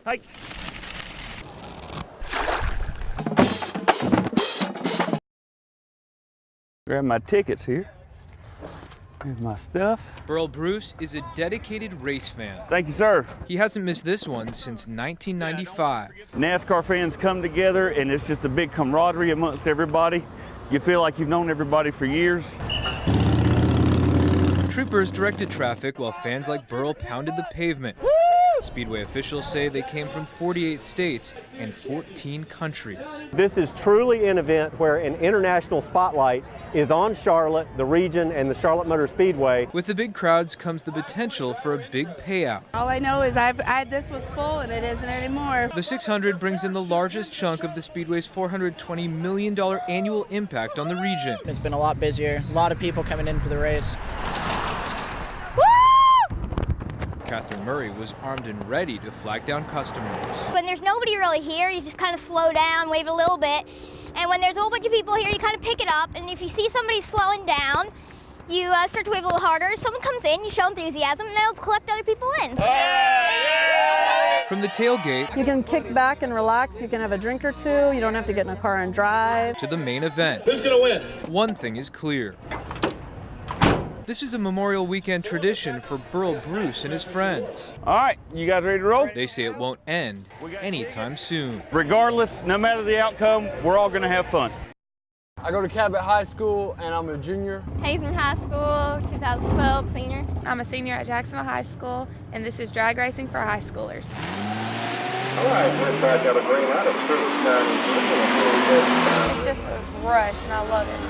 Hey. Grab my tickets here. Here's my stuff. Burl Bruce is a dedicated race fan. Thank you, sir. He hasn't missed this one since 1995. NASCAR fans come together, and it's just a big camaraderie amongst everybody. You feel like you've known everybody for years. Troopers directed traffic while fans like Burl pounded the pavement. Speedway officials say they came from 48 states and 14 countries. This is truly an event where an international spotlight is on Charlotte, the region, and the Charlotte Motor Speedway. With the big crowds comes the potential for a big payout. All I know is this was full and it isn't anymore. The 600 brings in the largest chunk of the Speedway's $420 million annual impact on the region. It's been a lot busier, a lot of people coming in for the race. Catherine Murray was armed and ready to flag down customers. When there's nobody really here, you just kind of slow down, wave a little bit. And when there's a whole bunch of people here, you kind of pick it up. And if you see somebody slowing down, you start to wave a little harder. If someone comes in, you show enthusiasm, and that'll collect other people in. From the tailgate, you can kick back and relax. You can have a drink or two. You don't have to get in a car and drive. To the main event. Who's gonna win? One thing is clear. This is a Memorial Weekend tradition for Burl Bruce and his friends. All right, you guys ready to roll? They say it won't end anytime soon. Regardless, no matter the outcome, we're all gonna have fun. I go to Cabot High School and I'm a junior. Hazen High School, 2012 senior. I'm a senior at Jacksonville High School, and this is drag racing for high schoolers. All right, we're back at a green light of service 9. It's just a rush, and I love it.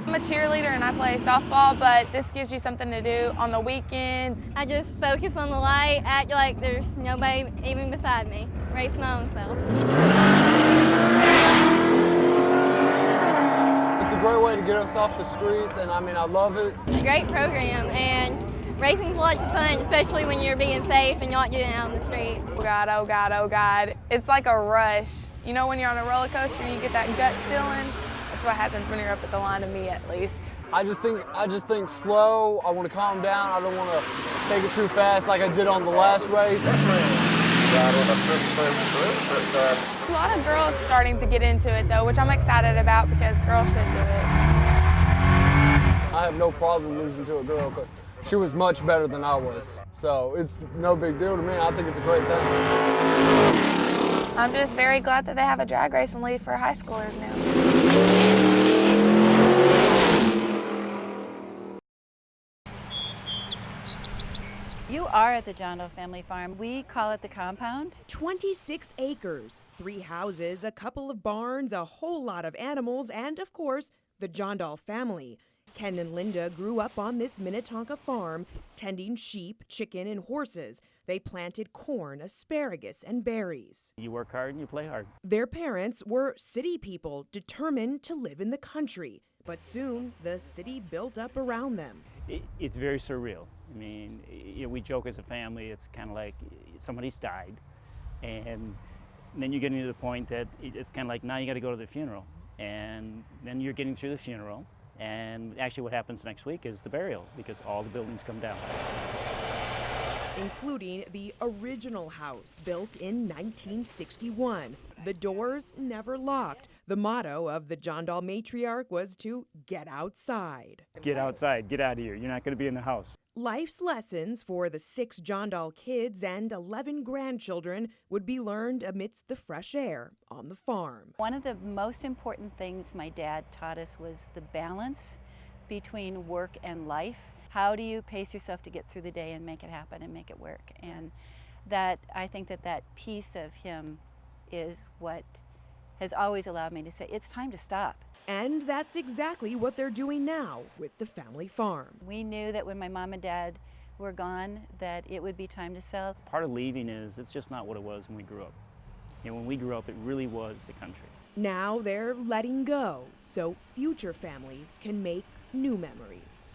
I'm a cheerleader and I play softball, but this gives you something to do on the weekend. I just focus on the light, act like there's nobody even beside me, race my own self. It's a great way to get us off the streets, and I mean, I love it. It's a great program, and racing's lots of fun, especially when you're being safe and not getting out on the street. Oh God, oh God, oh God. It's like a rush. You know when you're on a roller coaster and you get that gut feeling? That's what happens when you're up at the line, to me at least. I just think slow. I want to calm down. I don't want to take it too fast like I did on the last race. A lot of girls starting to get into it though, which I'm excited about because girls should do it. I have no problem losing to a girl because she was much better than I was. So it's no big deal to me. I think it's a great thing. I'm just very glad that they have a drag racing league for high schoolers now. You are at the John Doe family farm. We call it the compound. 26 acres, 3 houses, a couple of barns, a whole lot of animals, and of course, the John Doe family. Ken and Linda grew up on this Minnetonka farm, tending sheep, chicken, and horses. They planted corn, asparagus, and berries. You work hard and you play hard. Their parents were city people determined to live in the country. But soon, the city built up around them. It's very surreal. I mean, we joke as a family, it's kind of like somebody's died. And then you're getting to the point that it's kind of like now you got to go to the funeral. And then you're getting through the funeral. And actually what happens next week is the burial because all the buildings come down. Including the original house built in 1961. The doors never locked. The motto of the John Doe matriarch was to get outside. Get outside, get out of here. You're not going to be in the house. Life's lessons for the 6 John Doe kids and 11 grandchildren would be learned amidst the fresh air on the farm. One of the most important things my dad taught us was the balance between work and life. How do you pace yourself to get through the day and make it happen and make it work? And that I think that piece of him is what has always allowed me to say, it's time to stop. And that's exactly what they're doing now with the family farm. We knew that when my mom and dad were gone, that it would be time to sell. Part of leaving is it's just not what it was when we grew up. When we grew up, it really was the country. Now they're letting go so future families can make new memories.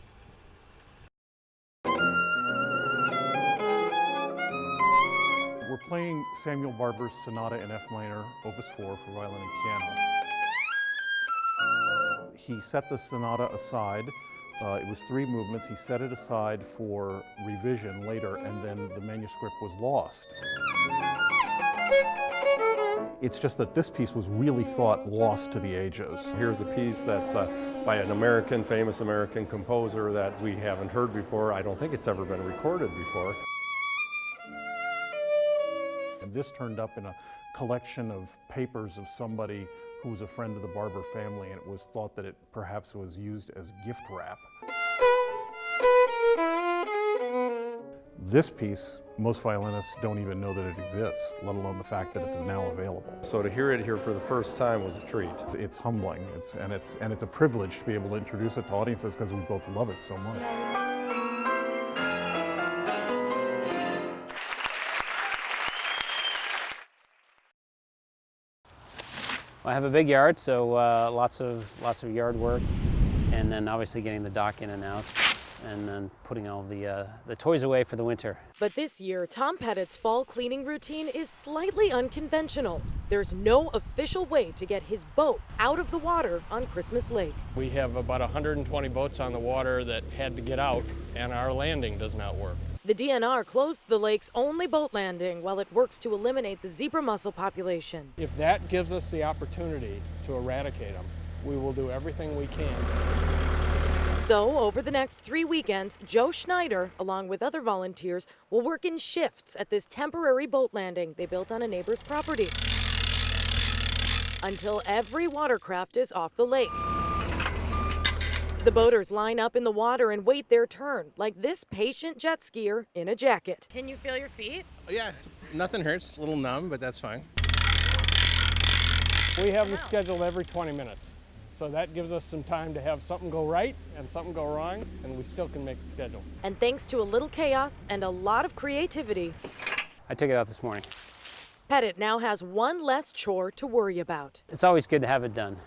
We're playing Samuel Barber's Sonata in F minor, Opus 4 for violin and piano. He set the sonata aside It was 3 movements. He set it aside for revision later, and then the manuscript was lost. It's just that this piece was really thought lost to the ages. Here's a piece that's by an famous American composer that we haven't heard before. I don't think it's ever been recorded before. And this turned up in a collection of papers of somebody who was a friend of the Barber family, and it was thought that it perhaps was used as gift wrap. This piece, most violinists don't even know that it exists, let alone the fact that it's now available. So to hear it here for the first time was a treat. It's humbling, and it's a privilege to be able to introduce it to audiences because we both love it so much. I have a big yard, so lots of yard work, and then obviously getting the dock in and out, and then putting all the toys away for the winter. But this year, Tom Pettitte's fall cleaning routine is slightly unconventional. There's no official way to get his boat out of the water on Christmas Lake. We have about 120 boats on the water that had to get out, and our landing does not work. The DNR closed the lake's only boat landing while it works to eliminate the zebra mussel population. If that gives us the opportunity to eradicate them, we will do everything we can. So, over the next 3 weekends, Joe Schneider, along with other volunteers, will work in shifts at this temporary boat landing they built on a neighbor's property until every watercraft is off the lake. The boaters line up in the water and wait their turn, like this patient jet skier in a jacket. Can you feel your feet? Oh, yeah, nothing hurts. A little numb, but that's fine. We have them scheduled every 20 minutes. So that gives us some time to have something go right and something go wrong, and we still can make the schedule. And thanks to a little chaos and a lot of creativity, I took it out this morning. Pettitte now has one less chore to worry about. It's always good to have it done.